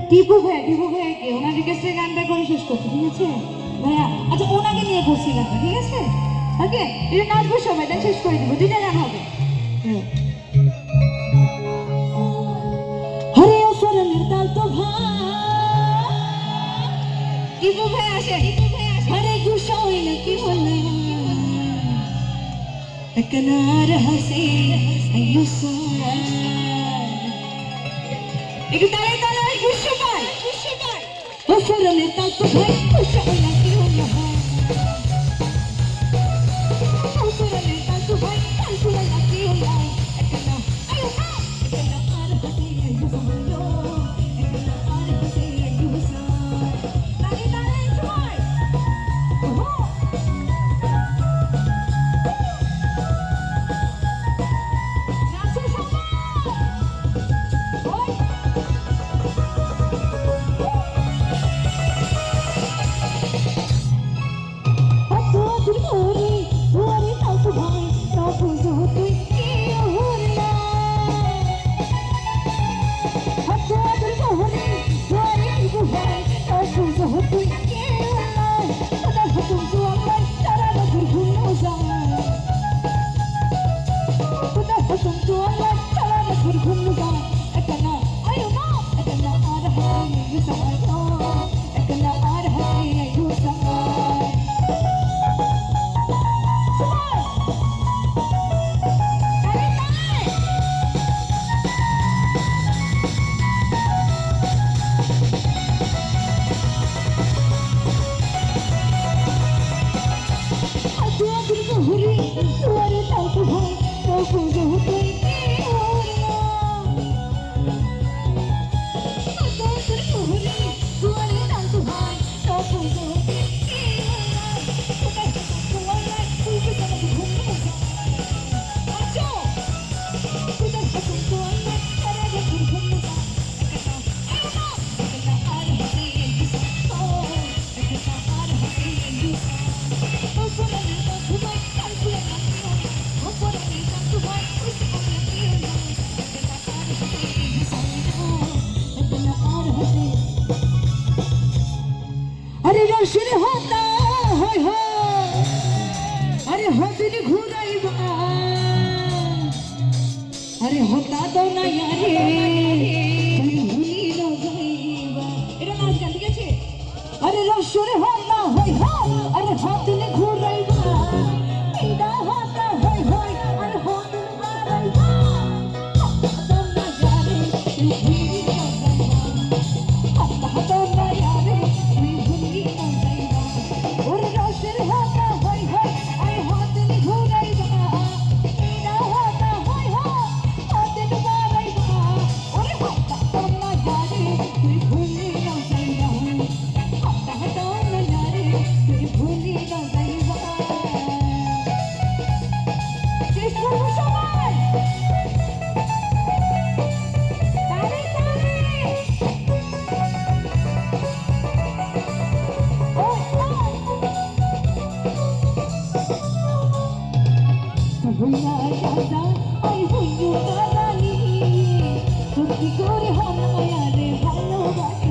টিপু ভাই কে ওনার রিকোয়েস্টে গানটা করে শেষ করতে, ঠিক আছে ভাইয়া? আচ্ছা ওনাকে নিয়ে করছি গানটা, ঠিক আছে? ওকে, এটা নাচবো সবাই, দেন শেষ করে দিব, দুইটা গান হবে। হরে অফরনের তাল তো ভাই টিপু ভাই আসে, হরে গুসা হইলে কি বললে একনার হাসে আইয়ুসা একটু তালে তালে গুসা পাই অফরনের তাল তো ভাই গুসা হইলে কি হলো অফরনের তাল তো ভাই তাল তো হইলে কি হলো একনা আইয়ুসা একনা আর হাসে আইয়ুসা একনা আর হাসে আইয়ুসা তালে তালে সবাই अरे रोशन होता होय हो अरे होदिन घुराइबा अरे होता तो ना यारे তুই ভুলি না যাইবা এটা নাচ গান ঠিক আছে अरे रोशन होता होय हो अरे होदिन घुराइबा এটা होता होय होय अरे होदिन घुराइबा होता ना यारे তুই ভুলি না যাইবা होता ना यारे ভুইয়া যাতা আই হইও দালালি সত্যি করে হন আয়ারে ভালোবাসা